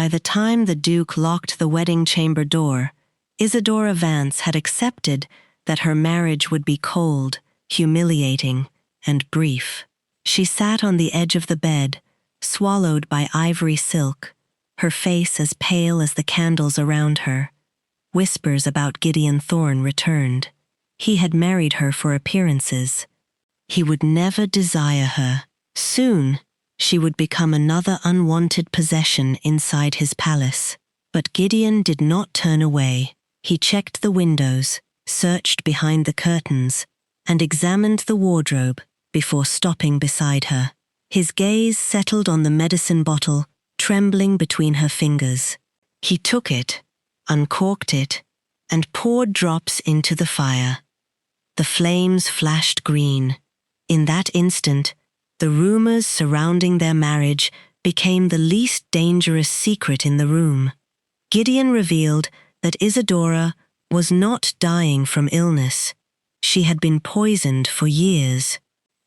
By the time the Duke locked the wedding chamber door, Isadora Vance had accepted that her marriage would be cold, humiliating, and brief. She sat on the edge of the bed, swallowed by ivory silk, her face as pale as the candles around her. Whispers about Gideon Thorne returned. He had married her for appearances. He would never desire her. Soon, she would become another unwanted possession inside his palace. But Gideon did not turn away. He checked the windows, searched behind the curtains, and examined the wardrobe before stopping beside her. His gaze settled on the medicine bottle, trembling between her fingers. He took it, uncorked it, and poured drops into the fire. The flames flashed green. In that instant, the rumors surrounding their marriage became the least dangerous secret in the room. Gideon revealed that Isadora was not dying from illness. She had been poisoned for years.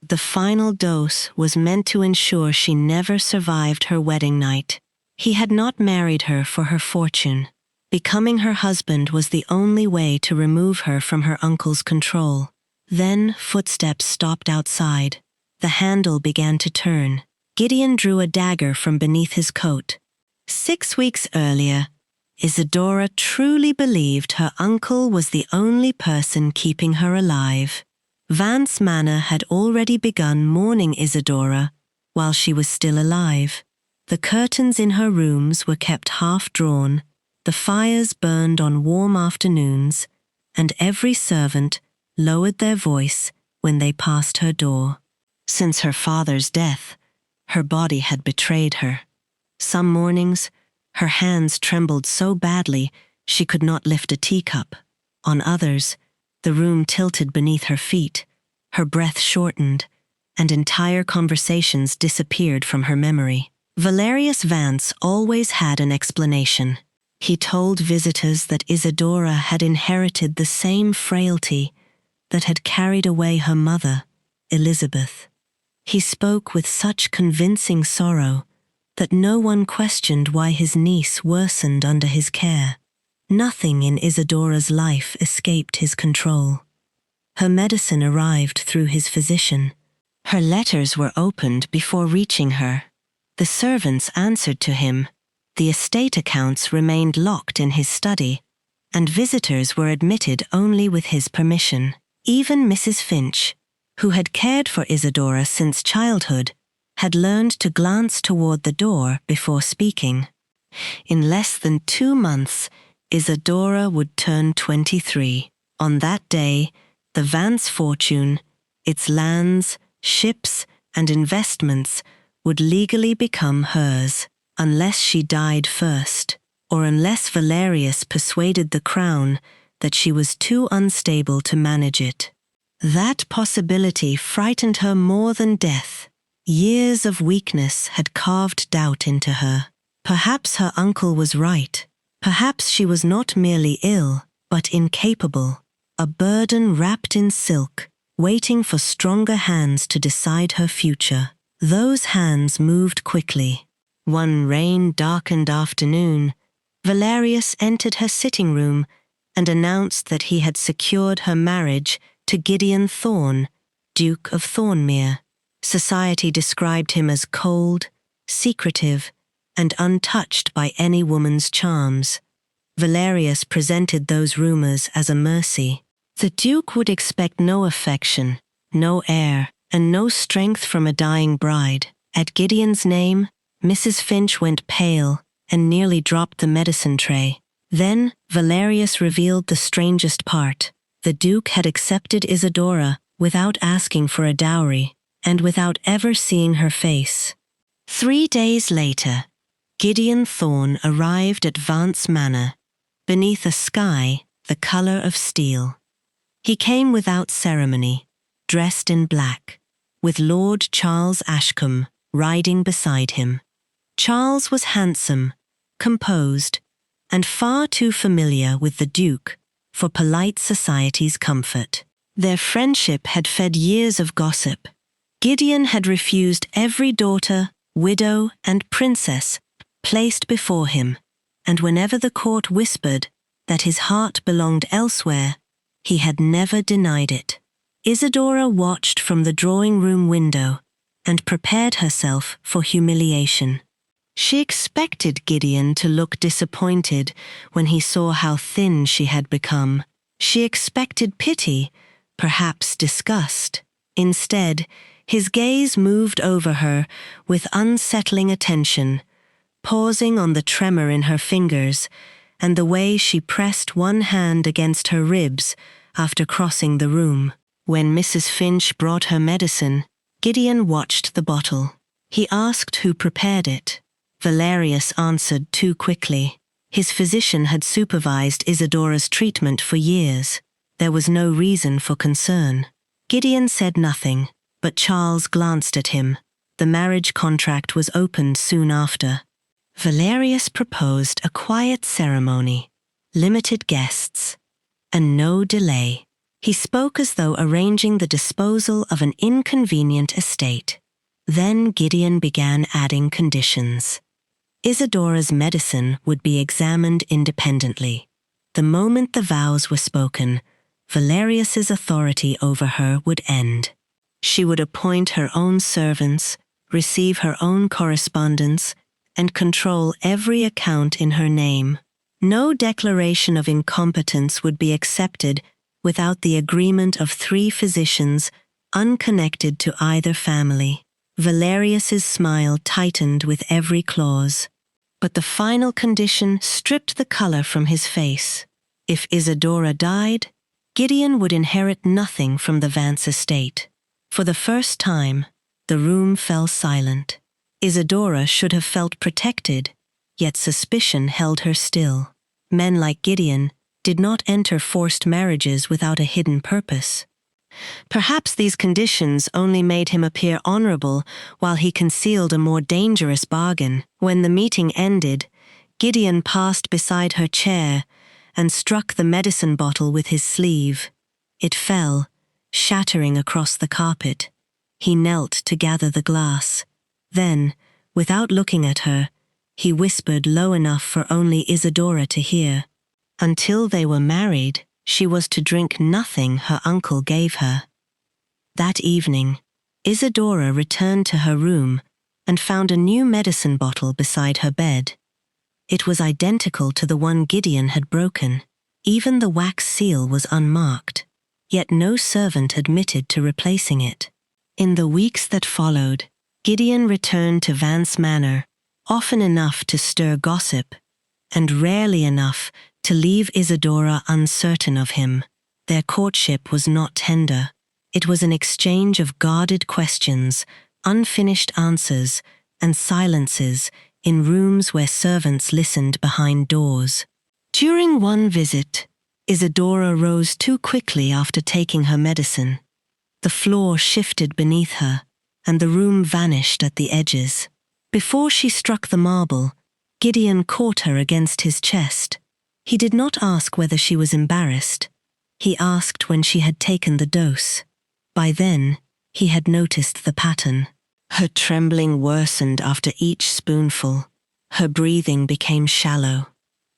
The final dose was meant to ensure she never survived her wedding night. He had not married her for her fortune. Becoming her husband was the only way to remove her from her uncle's control. Then footsteps stopped outside. The handle began to turn. Gideon drew a dagger from beneath his coat. 6 weeks earlier, Isadora truly believed her uncle was the only person keeping her alive. Vance Manor had already begun mourning Isadora while she was still alive. The curtains in her rooms were kept half-drawn, the fires burned on warm afternoons, and every servant lowered their voice when they passed her door. Since her father's death, her body had betrayed her. Some mornings, her hands trembled so badly she could not lift a teacup. On others, the room tilted beneath her feet, her breath shortened, and entire conversations disappeared from her memory. Valerius Vance always had an explanation. He told visitors that Isadora had inherited the same frailty that had carried away her mother, Elizabeth. He spoke with such convincing sorrow that no one questioned why his niece worsened under his care. Nothing in Isadora's life escaped his control. Her medicine arrived through his physician. Her letters were opened before reaching her. The servants answered to him. The estate accounts remained locked in his study, and visitors were admitted only with his permission. Even Mrs. Finch, who had cared for Isadora since childhood, had learned to glance toward the door before speaking. In less than 2 months, Isadora would turn 23. On that day, the Vance fortune, its lands, ships, and investments would legally become hers, unless she died first, or unless Valerius persuaded the crown that she was too unstable to manage it. That possibility frightened her more than death. Years of weakness had carved doubt into her. Perhaps her uncle was right. Perhaps she was not merely ill, but incapable, a burden wrapped in silk, waiting for stronger hands to decide her future. Those hands moved quickly. One rain-darkened afternoon, Valerius entered her sitting room and announced that he had secured her marriage to Gideon Thorne, Duke of Thornemere. Society described him as cold, secretive, and untouched by any woman's charms. Valerius presented those rumors as a mercy. The Duke would expect no affection, no heir, and no strength from a dying bride. At Gideon's name, Mrs. Finch went pale and nearly dropped the medicine tray. Then Valerius revealed the strangest part. The Duke had accepted Isadora without asking for a dowry, and without ever seeing her face. 3 days later, Gideon Thorne arrived at Vance Manor, beneath a sky the color of steel. He came without ceremony, dressed in black, with Lord Charles Ashcombe riding beside him. Charles was handsome, composed, and far too familiar with the Duke for polite society's comfort. Their friendship had fed years of gossip. Gideon had refused every daughter, widow, and princess placed before him, and whenever the court whispered that his heart belonged elsewhere, he had never denied it. Isadora watched from the drawing-room window and prepared herself for humiliation. She expected Gideon to look disappointed when he saw how thin she had become. She expected pity, perhaps disgust. Instead, his gaze moved over her with unsettling attention, pausing on the tremor in her fingers and the way she pressed one hand against her ribs after crossing the room. When Mrs. Finch brought her medicine, Gideon watched the bottle. He asked who prepared it. Valerius answered too quickly. His physician had supervised Isadora's treatment for years. There was no reason for concern. Gideon said nothing, but Charles glanced at him. The marriage contract was opened soon after. Valerius proposed a quiet ceremony, limited guests, and no delay. He spoke as though arranging the disposal of an inconvenient estate. Then Gideon began adding conditions. Isadora's medicine would be examined independently. The moment the vows were spoken, Valerius's authority over her would end. She would appoint her own servants, receive her own correspondence, and control every account in her name. No declaration of incompetence would be accepted without the agreement of 3 physicians unconnected to either family. Valerius's smile tightened with every clause. But the final condition stripped the color from his face. If Isadora died, Gideon would inherit nothing from the Vance estate. For the first time, the room fell silent. Isadora should have felt protected, yet suspicion held her still. Men like Gideon did not enter forced marriages without a hidden purpose. Perhaps these conditions only made him appear honorable while he concealed a more dangerous bargain. When the meeting ended, Gideon passed beside her chair and struck the medicine bottle with his sleeve. It fell, shattering across the carpet. He knelt to gather the glass. Then, without looking at her, he whispered low enough for only Isadora to hear. Until they were married, she was to drink nothing her uncle gave her. That evening, Isadora returned to her room and found a new medicine bottle beside her bed. It was identical to the one Gideon had broken. Even the wax seal was unmarked, yet no servant admitted to replacing it. In the weeks that followed, Gideon returned to Vance Manor, often enough to stir gossip, and rarely enough to leave Isadora uncertain of him. Their courtship was not tender. It was an exchange of guarded questions, unfinished answers, and silences in rooms where servants listened behind doors. During one visit, Isadora rose too quickly after taking her medicine. The floor shifted beneath her, and the room vanished at the edges. Before she struck the marble, Gideon caught her against his chest. He did not ask whether she was embarrassed. He asked when she had taken the dose. By then, he had noticed the pattern. Her trembling worsened after each spoonful. Her breathing became shallow.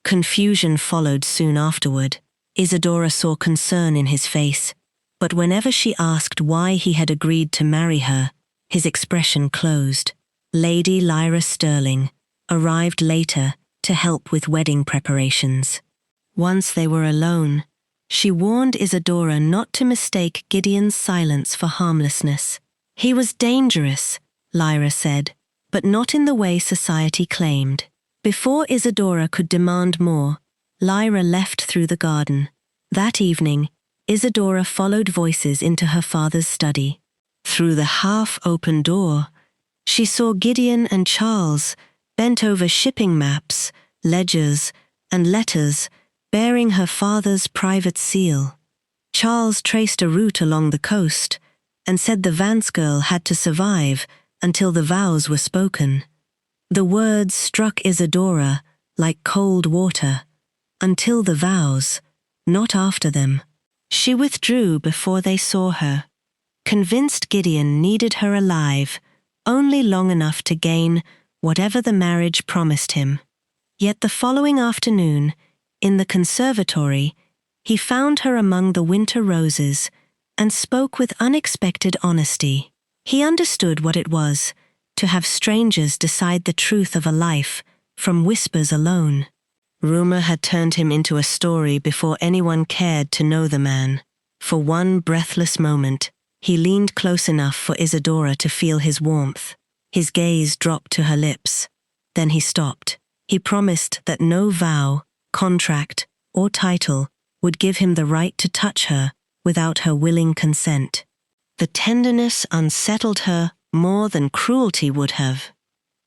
Confusion followed soon afterward. Isadora saw concern in his face, but whenever she asked why he had agreed to marry her, his expression closed. Lady Lyra Sterling arrived later to help with wedding preparations. Once they were alone, she warned Isadora not to mistake Gideon's silence for harmlessness. He was dangerous, Lyra said, but not in the way society claimed. Before Isadora could demand more, Lyra left through the garden. That evening, Isadora followed voices into her father's study. Through the half-open door, she saw Gideon and Charles bent over shipping maps, ledgers, and letters bearing her father's private seal. Charles traced a route along the coast and said the Vance girl had to survive until the vows were spoken. The words struck Isadora like cold water. Until the vows, not after them. She withdrew before they saw her, convinced Gideon needed her alive, only long enough to gain whatever the marriage promised him. Yet the following afternoon, in the conservatory, he found her among the winter roses and spoke with unexpected honesty. He understood what it was to have strangers decide the truth of a life from whispers alone. Rumor had turned him into a story before anyone cared to know the man. For one breathless moment, he leaned close enough for Isadora to feel his warmth. His gaze dropped to her lips. Then he stopped. He promised that no vow, contract, or title would give him the right to touch her without her willing consent. The tenderness unsettled her more than cruelty would have.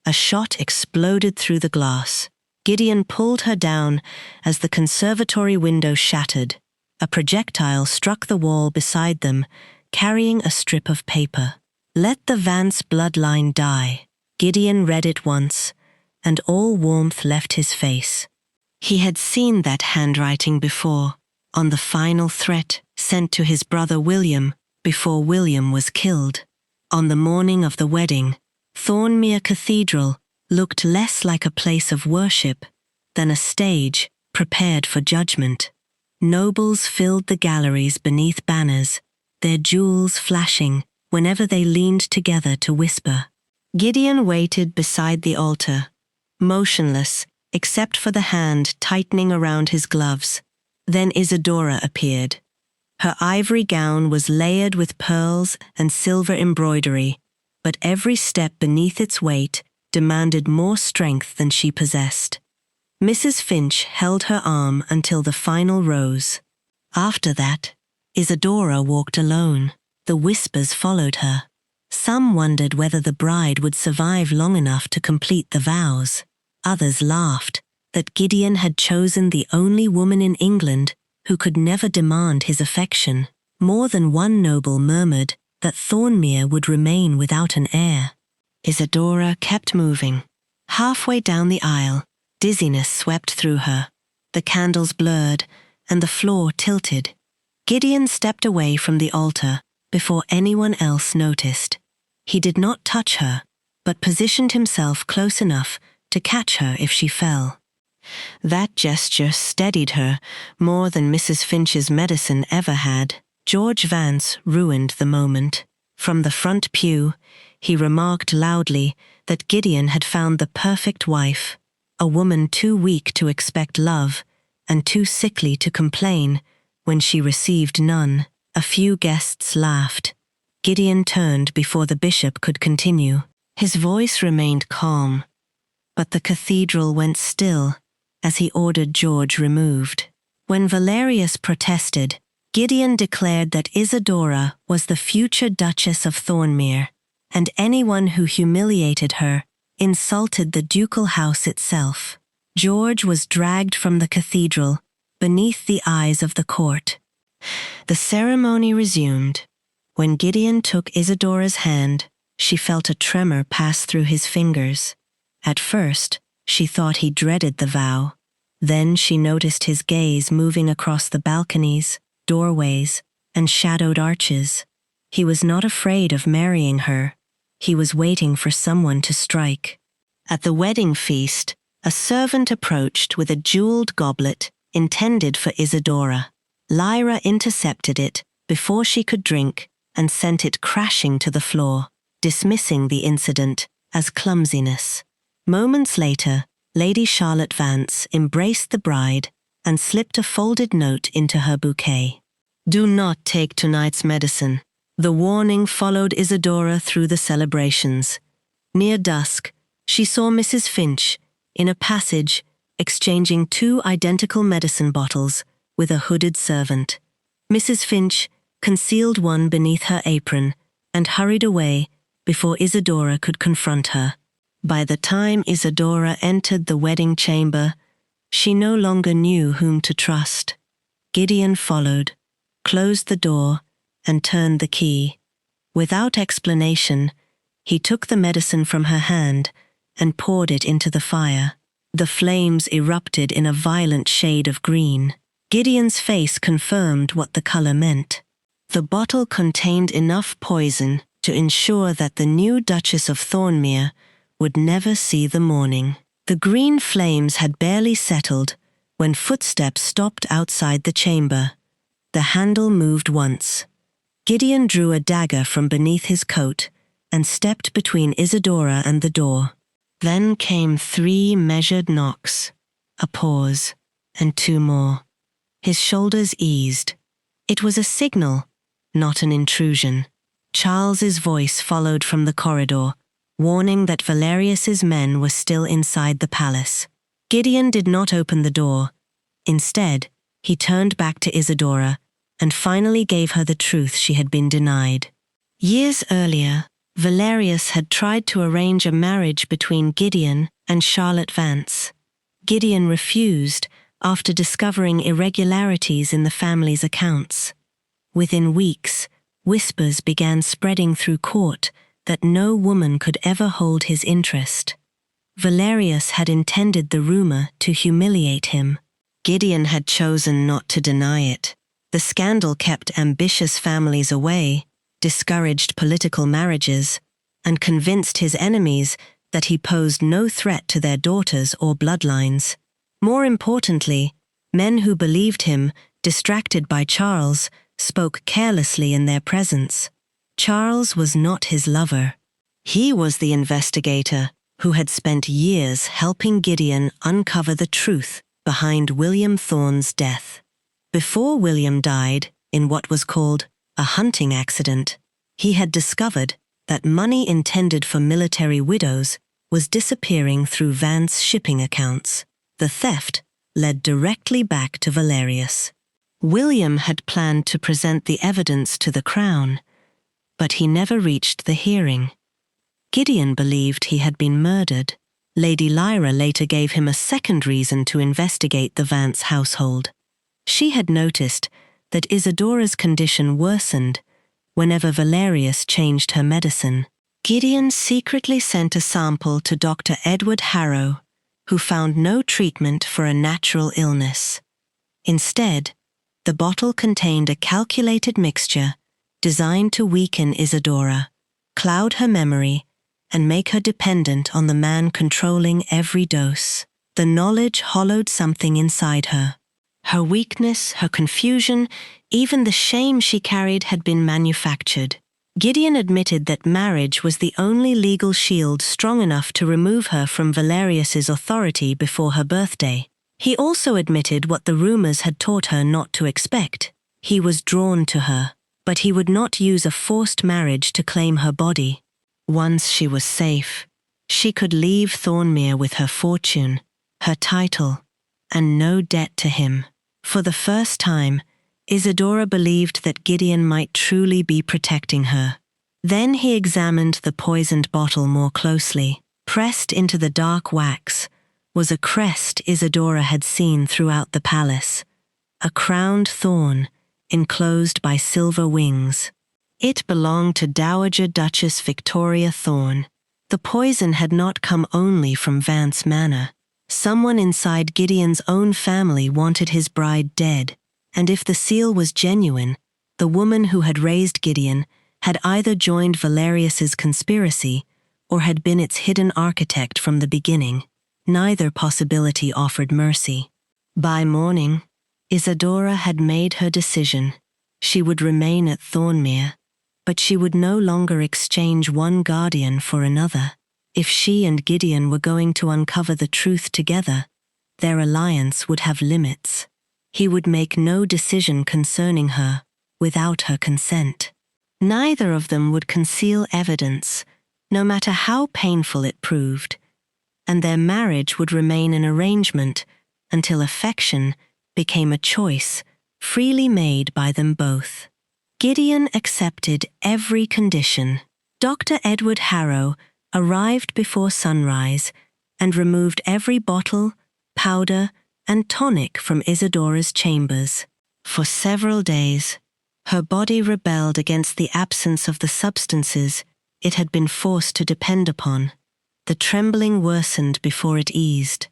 A shot exploded through the glass. Gideon pulled her down as the conservatory window shattered. A projectile struck the wall beside them, carrying a strip of paper. "Let the Vance bloodline die." Gideon read it once, and all warmth left his face. He had seen that handwriting before, on the final threat sent to his brother William before William was killed. On the morning of the wedding, Thornemere Cathedral looked less like a place of worship than a stage prepared for judgment. Nobles filled the galleries beneath banners, their jewels flashing whenever they leaned together to whisper. Gideon waited beside the altar, motionless except for the hand tightening around his gloves. Then Isadora appeared. Her ivory gown was layered with pearls and silver embroidery, but every step beneath its weight demanded more strength than she possessed. Mrs. Finch held her arm until the final rose. After that, Isadora walked alone. The whispers followed her. Some wondered whether the bride would survive long enough to complete the vows. Others laughed that Gideon had chosen the only woman in England who could never demand his affection. More than one noble murmured that Thornemere would remain without an heir. Isadora kept moving. Halfway down the aisle, dizziness swept through her. The candles blurred, and the floor tilted. Gideon stepped away from the altar before anyone else noticed. He did not touch her, but positioned himself close enough to catch her if she fell. That gesture steadied her more than Mrs. Finch's medicine ever had. George Vance ruined the moment. From the front pew, he remarked loudly that Gideon had found the perfect wife, a woman too weak to expect love and too sickly to complain when she received none. A few guests laughed. Gideon turned before the bishop could continue. His voice remained calm, but the cathedral went still as he ordered George removed. When Valerius protested, Gideon declared that Isadora was the future Duchess of Thornemere, and anyone who humiliated her insulted the ducal house itself. George was dragged from the cathedral beneath the eyes of the court. The ceremony resumed. When Gideon took Isadora's hand, she felt a tremor pass through his fingers. At first, she thought he dreaded the vow. Then she noticed his gaze moving across the balconies, doorways, and shadowed arches. He was not afraid of marrying her. He was waiting for someone to strike. At the wedding feast, a servant approached with a jeweled goblet intended for Isadora. Lyra intercepted it before she could drink and sent it crashing to the floor, dismissing the incident as clumsiness. Moments later, Lady Charlotte Vance embraced the bride and slipped a folded note into her bouquet. "Do not take tonight's medicine." The warning followed Isadora through the celebrations. Near dusk, she saw Mrs. Finch in a passage exchanging 2 identical medicine bottles with a hooded servant. Mrs. Finch concealed one beneath her apron and hurried away before Isadora could confront her. By the time Isadora entered the wedding chamber, she no longer knew whom to trust. Gideon followed, closed the door, and turned the key. Without explanation, he took the medicine from her hand and poured it into the fire. The flames erupted in a violent shade of green. Gideon's face confirmed what the color meant. The bottle contained enough poison to ensure that the new Duchess of Thornemere would never see the morning. The green flames had barely settled when footsteps stopped outside the chamber. The handle moved once. Gideon drew a dagger from beneath his coat and stepped between Isadora and the door. Then came 3 measured knocks, a pause, and 2 more. His shoulders eased. It was a signal, not an intrusion. Charles's voice followed from the corridor, warning that Valerius's men were still inside the palace. Gideon did not open the door. Instead, he turned back to Isadora and finally gave her the truth she had been denied. Years earlier, Valerius had tried to arrange a marriage between Gideon and Charlotte Vance. Gideon refused after discovering irregularities in the family's accounts. Within weeks, whispers began spreading through court that no woman could ever hold his interest. Valerius had intended the rumor to humiliate him. Gideon had chosen not to deny it. The scandal kept ambitious families away, discouraged political marriages, and convinced his enemies that he posed no threat to their daughters or bloodlines. More importantly, men who believed him, distracted by Charles, spoke carelessly in their presence. Charles was not his lover. He was the investigator who had spent years helping Gideon uncover the truth behind William Thorne's death. Before William died, in what was called a hunting accident, he had discovered that money intended for military widows was disappearing through Vance shipping accounts. The theft led directly back to Valerius. William had planned to present the evidence to the crown, but he never reached the hearing. Gideon believed he had been murdered. Lady Lyra later gave him a second reason to investigate the Vance household. She had noticed that Isadora's condition worsened whenever Valerius changed her medicine. Gideon secretly sent a sample to Dr. Edward Harrow, who found no treatment for a natural illness. Instead, the bottle contained a calculated mixture designed to weaken Isadora, cloud her memory, and make her dependent on the man controlling every dose. The knowledge hollowed something inside her. Her weakness, her confusion, even the shame she carried had been manufactured. Gideon admitted that marriage was the only legal shield strong enough to remove her from Valerius's authority before her birthday. He also admitted what the rumors had taught her not to expect. He was drawn to her, but he would not use a forced marriage to claim her body. Once she was safe, she could leave Thornemere with her fortune, her title, and no debt to him. For the first time, Isadora believed that Gideon might truly be protecting her. Then he examined the poisoned bottle more closely. Pressed into the dark wax was a crest Isadora had seen throughout the palace, a crowned thorn enclosed by silver wings. It belonged to Dowager Duchess Victoria Thorne. The poison had not come only from Vance Manor. Someone inside Gideon's own family wanted his bride dead, and if the seal was genuine, the woman who had raised Gideon had either joined Valerius's conspiracy or had been its hidden architect from the beginning. Neither possibility offered mercy. By morning, Isadora had made her decision. She would remain at Thornemere, but she would no longer exchange one guardian for another. If she and Gideon were going to uncover the truth together, their alliance would have limits. He would make no decision concerning her without her consent. Neither of them would conceal evidence, no matter how painful it proved, and their marriage would remain an arrangement until affection became a choice freely made by them both. Gideon accepted every condition. Dr. Edward Harrow arrived before sunrise and removed every bottle, powder, and tonic from Isadora's chambers. For several days, her body rebelled against the absence of the substances it had been forced to depend upon. The trembling worsened before it eased.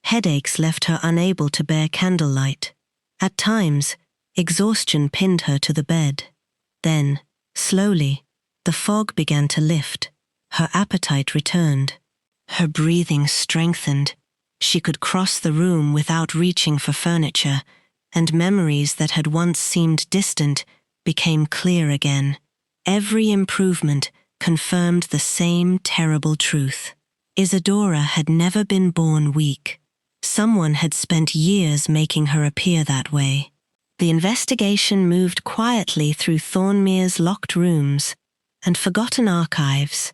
Headaches left her unable to bear candlelight. At times, exhaustion pinned her to the bed. Then, slowly, the fog began to lift. Her appetite returned. Her breathing strengthened. She could cross the room without reaching for furniture, and memories that had once seemed distant became clear again. Every improvement confirmed the same terrible truth. Isadora had never been born weak. Someone had spent years making her appear that way. The investigation moved quietly through Thornemere's locked rooms and forgotten archives.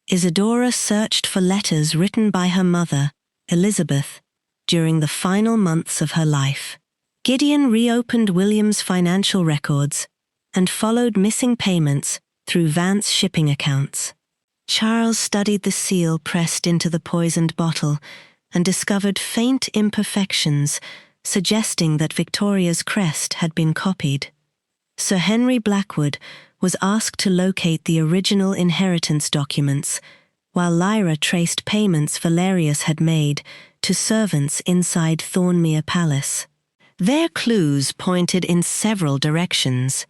Isadora searched for letters written by her mother, Elizabeth, during the final months of her life. Gideon reopened William's financial records and followed missing payments through Vance shipping accounts. Charles studied the seal pressed into the poisoned bottle and discovered faint imperfections suggesting that Victoria's crest had been copied. Sir Henry Blackwood was asked to locate the original inheritance documents, while Lyra traced payments Valerius had made to servants inside Thornemere Palace. Their clues pointed in several directions,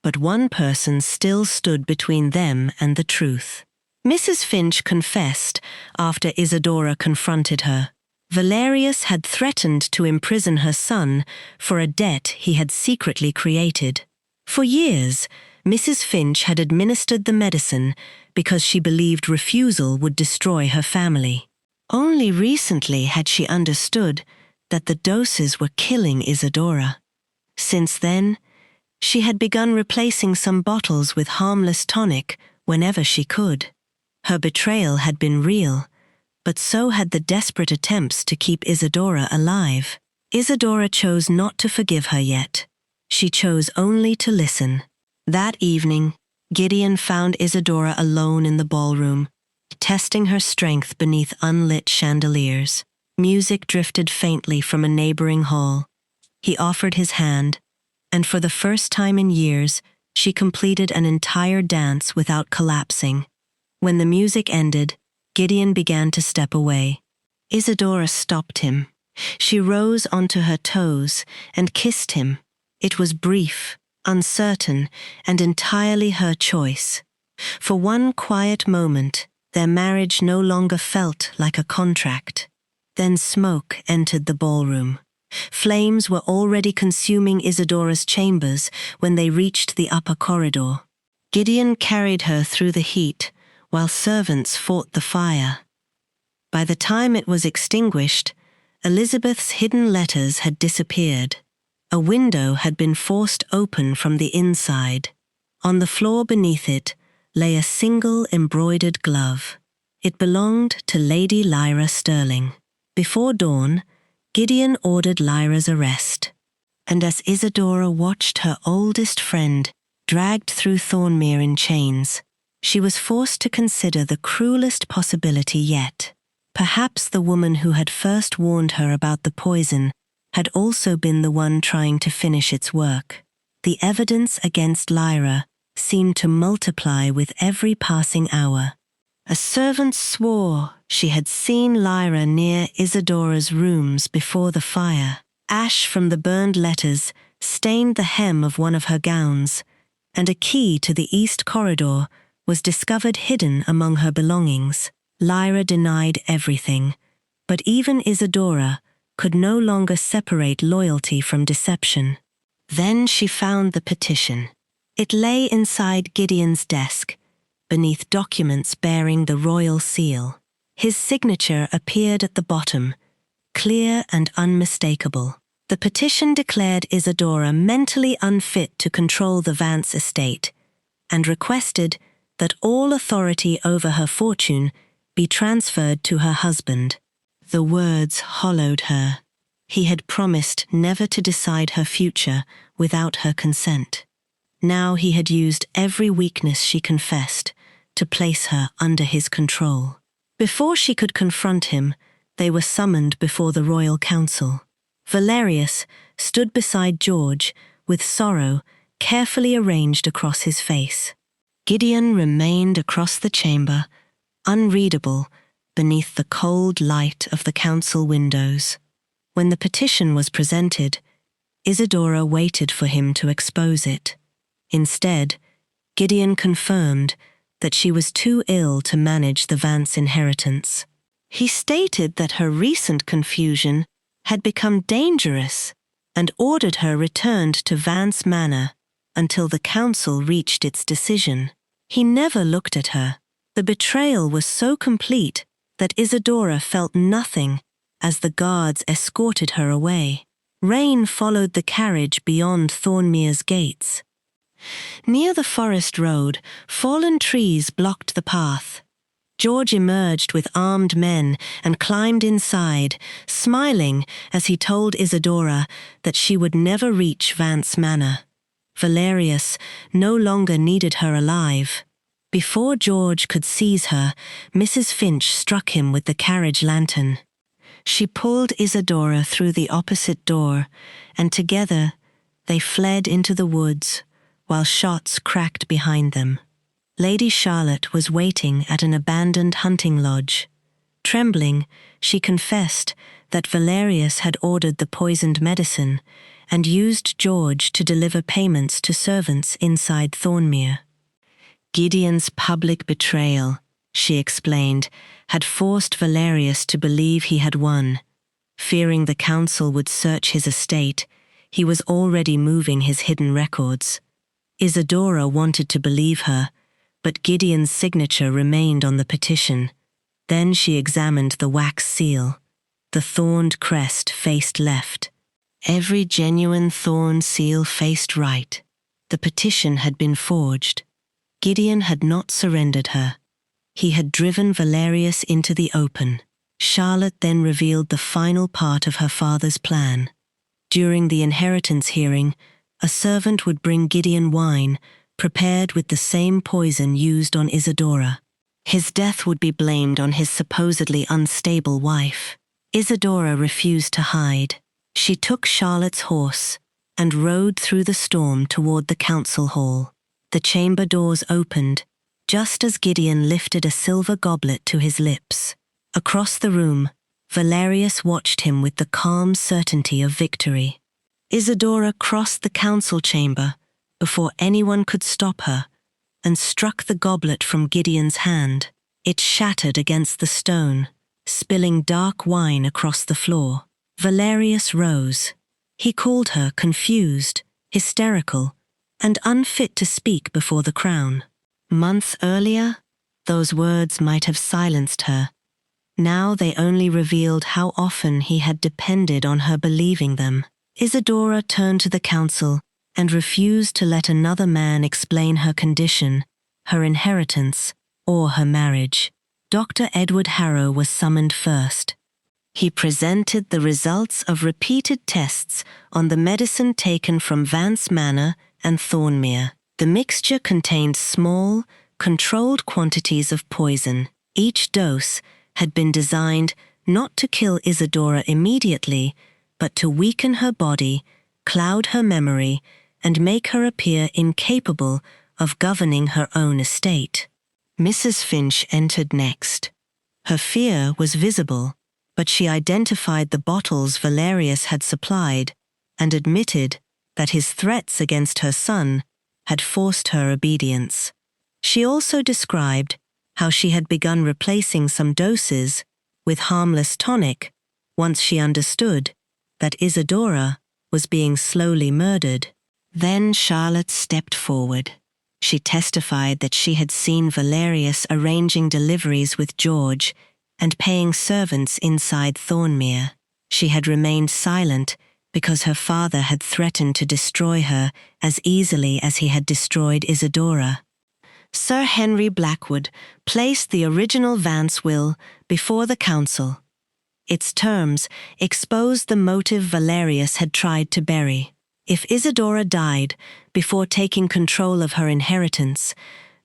but one person still stood between them and the truth. Mrs. Finch confessed after Isadora confronted her. Valerius had threatened to imprison her son for a debt he had secretly created. For years, Mrs. Finch had administered the medicine because she believed refusal would destroy her family. Only recently had she understood that the doses were killing Isadora. Since then, she had begun replacing some bottles with harmless tonic whenever she could. Her betrayal had been real, but so had the desperate attempts to keep Isadora alive. Isadora chose not to forgive her yet. She chose only to listen. That evening, Gideon found Isadora alone in the ballroom, testing her strength beneath unlit chandeliers. Music drifted faintly from a neighboring hall. He offered his hand, and for the first time in years, she completed an entire dance without collapsing. When the music ended, Gideon began to step away. Isadora stopped him. She rose onto her toes and kissed him. It was brief, uncertain, and entirely her choice. For one quiet moment, their marriage no longer felt like a contract. Then smoke entered the ballroom. Flames were already consuming Isadora's chambers when they reached the upper corridor. Gideon carried her through the heat, while servants fought the fire. By the time it was extinguished, Elizabeth's hidden letters had disappeared. A window had been forced open from the inside. On the floor beneath it lay a single embroidered glove. It belonged to Lady Lyra Sterling. Before dawn, Gideon ordered Lyra's arrest, and as Isadora watched her oldest friend dragged through Thornemere in chains, she was forced to consider the cruelest possibility yet. Perhaps the woman who had first warned her about the poison had also been the one trying to finish its work. The evidence against Lyra seemed to multiply with every passing hour. A servant swore she had seen Lyra near Isadora's rooms before the fire. Ash from the burned letters stained the hem of one of her gowns, and a key to the east corridor was discovered hidden among her belongings. Lyra denied everything, but even Isadora could no longer separate loyalty from deception. Then she found the petition. It lay inside Gideon's desk, beneath documents bearing the royal seal. His signature appeared at the bottom, clear and unmistakable. The petition declared Isadora mentally unfit to control the Vance estate and requested that all authority over her fortune be transferred to her husband. The words hollowed her. He had promised never to decide her future without her consent. Now he had used every weakness she confessed to place her under his control. Before she could confront him, they were summoned before the royal council. Valerius stood beside George with sorrow carefully arranged across his face. Gideon remained across the chamber, unreadable beneath the cold light of the council windows. When the petition was presented, Isadora waited for him to expose it. Instead, Gideon confirmed that she was too ill to manage the Vance inheritance. He stated that her recent confusion had become dangerous and ordered her returned to Vance Manor until the council reached its decision. He never looked at her. The betrayal was so complete that Isadora felt nothing as the guards escorted her away. Rain followed the carriage beyond Thornmere's gates. Near the forest road, fallen trees blocked the path. George emerged with armed men and climbed inside, smiling as he told Isadora that she would never reach Vance Manor. Valerius no longer needed her alive. Before George could seize her, Mrs. Finch struck him with the carriage lantern. She pulled Isadora through the opposite door, and together they fled into the woods, while shots cracked behind them. Lady Charlotte was waiting at an abandoned hunting lodge. Trembling, she confessed that Valerius had ordered the poisoned medicine and used George to deliver payments to servants inside Thornmere. Gideon's public betrayal, she explained, had forced Valerius to believe he had won. Fearing the council would search his estate, he was already moving his hidden records. Isadora wanted to believe her, but Gideon's signature remained on the petition. Then she examined the wax seal. The thorned crest faced left. Every genuine thorn seal faced right. The petition had been forged. Gideon had not surrendered her. He had driven Valerius into the open. Charlotte then revealed the final part of her father's plan. During the inheritance hearing, a servant would bring Gideon wine, prepared with the same poison used on Isadora. His death would be blamed on his supposedly unstable wife. Isadora refused to hide. She took Charlotte's horse and rode through the storm toward the council hall. The chamber doors opened, just as Gideon lifted a silver goblet to his lips. Across the room, Valerius watched him with the calm certainty of victory. Isadora crossed the council chamber before anyone could stop her, and struck the goblet from Gideon's hand. It shattered against the stone, spilling dark wine across the floor. Valerius rose. He called her confused, hysterical, and unfit to speak before the crown. Months earlier, those words might have silenced her. Now they only revealed how often he had depended on her believing them. Isadora turned to the council and refused to let another man explain her condition, her inheritance, or her marriage. Dr. Edward Harrow was summoned first. He presented the results of repeated tests on the medicine taken from Vance Manor and Thornmere. The mixture contained small, controlled quantities of poison. Each dose had been designed not to kill Isadora immediately, but to weaken her body, cloud her memory, and make her appear incapable of governing her own estate. Mrs. Finch entered next. Her fear was visible, but she identified the bottles Valerius had supplied and admitted that his threats against her son had forced her obedience. She also described how she had begun replacing some doses with harmless tonic once she understood that Isadora was being slowly murdered. Then Charlotte stepped forward. She testified that she had seen Valerius arranging deliveries with George and paying servants inside Thornmere. She had remained silent because her father had threatened to destroy her as easily as he had destroyed Isadora. Sir Henry Blackwood placed the original Vance will before the council. Its terms exposed the motive Valerius had tried to bury. If Isadora died before taking control of her inheritance,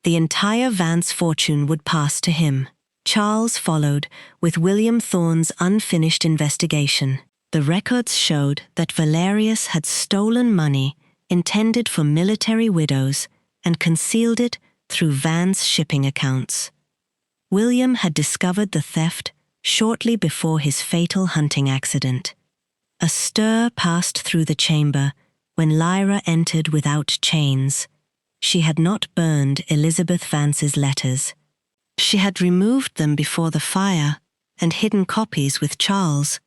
the entire Vance fortune would pass to him. Charles followed with William Thorne's unfinished investigation. The records showed that Valerius had stolen money intended for military widows and concealed it through Vance shipping accounts. William had discovered the theft shortly before his fatal hunting accident. A stir passed through the chamber when Lyra entered without chains. She had not burned Elizabeth Vance's letters. She had removed them before the fire, and hidden copies with Charles.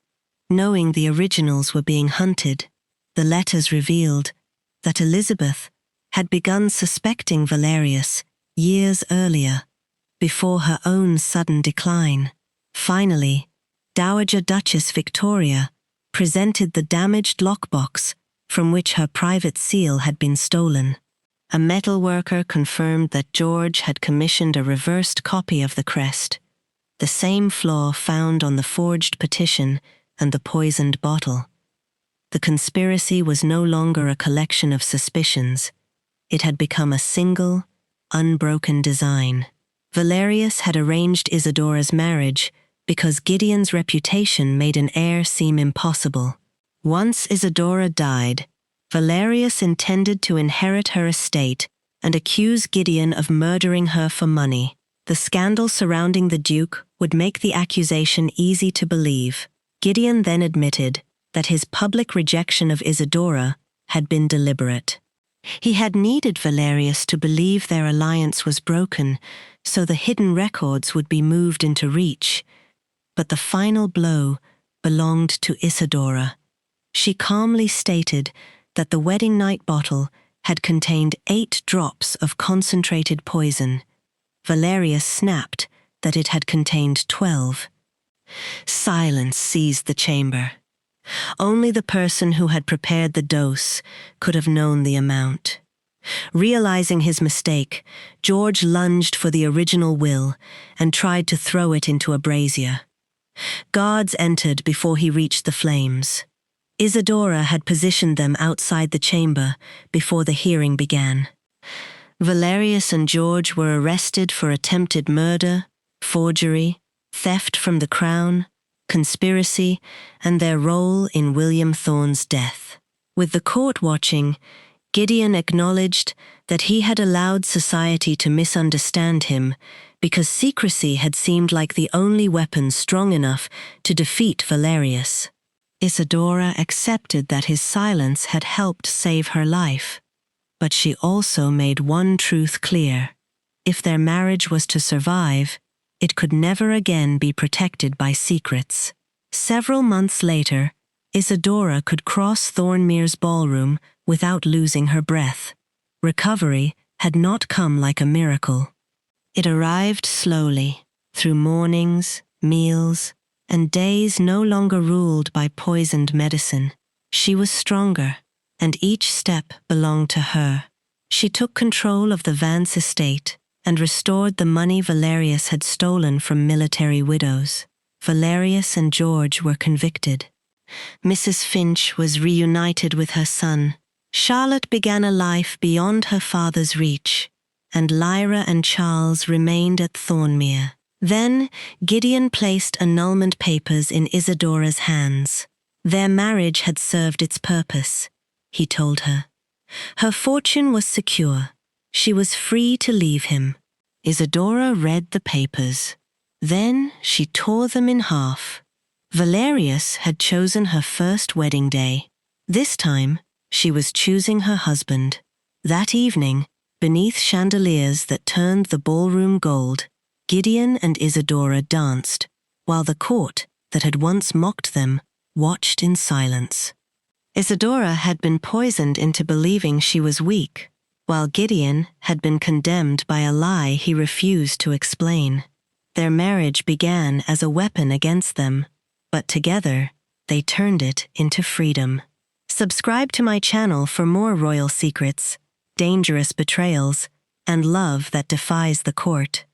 Knowing the originals were being hunted, the letters revealed that Elizabeth had begun suspecting Valerius years earlier, before her own sudden decline. Finally, Dowager Duchess Victoria presented the damaged lockbox from which her private seal had been stolen. A metalworker confirmed that George had commissioned a reversed copy of the crest, the same flaw found on the forged petition and the poisoned bottle. The conspiracy was no longer a collection of suspicions. It had become a single, unbroken design. Valerius had arranged Isadora's marriage because Gideon's reputation made an heir seem impossible. Once Isadora died, Valerius intended to inherit her estate and accuse Gideon of murdering her for money. The scandal surrounding the Duke would make the accusation easy to believe. Gideon then admitted that his public rejection of Isadora had been deliberate. He had needed Valerius to believe their alliance was broken, so the hidden records would be moved into reach. But the final blow belonged to Isadora. She calmly stated that the wedding night bottle had contained 8 drops of concentrated poison. Valerius snapped that it had contained 12. Silence seized the chamber. Only the person who had prepared the dose could have known the amount. Realizing his mistake, George lunged for the original will and tried to throw it into a brazier. Guards entered before he reached the flames. Isadora had positioned them outside the chamber before the hearing began. Valerius and George were arrested for attempted murder, forgery, theft from the crown, conspiracy, and their role in William Thorne's death. With the court watching, Gideon acknowledged that he had allowed society to misunderstand him because secrecy had seemed like the only weapon strong enough to defeat Valerius. Isadora accepted that his silence had helped save her life, but she also made one truth clear. If their marriage was to survive, it could never again be protected by secrets. Several months later, Isadora could cross Thornmere's ballroom without losing her breath. Recovery had not come like a miracle. It arrived slowly, through mornings, meals, and days no longer ruled by poisoned medicine. She was stronger, and each step belonged to her. She took control of the Vance estate and restored the money Valerius had stolen from military widows. Valerius and George were convicted. Mrs. Finch was reunited with her son. Charlotte began a life beyond her father's reach, and Lyra and Charles remained at Thornmere. Then Gideon placed annulment papers in Isadora's hands. Their marriage had served its purpose, he told her. Her fortune was secure. She was free to leave him. Isadora read the papers. Then she tore them in half. Valerius had chosen her first wedding day. This time, she was choosing her husband. That evening, beneath chandeliers that turned the ballroom gold, Gideon and Isadora danced, while the court that had once mocked them watched in silence. Isadora had been poisoned into believing she was weak, while Gideon had been condemned by a lie he refused to explain. Their marriage began as a weapon against them, but together they turned it into freedom. Subscribe to my channel for more royal secrets, dangerous betrayals, and love that defies the court.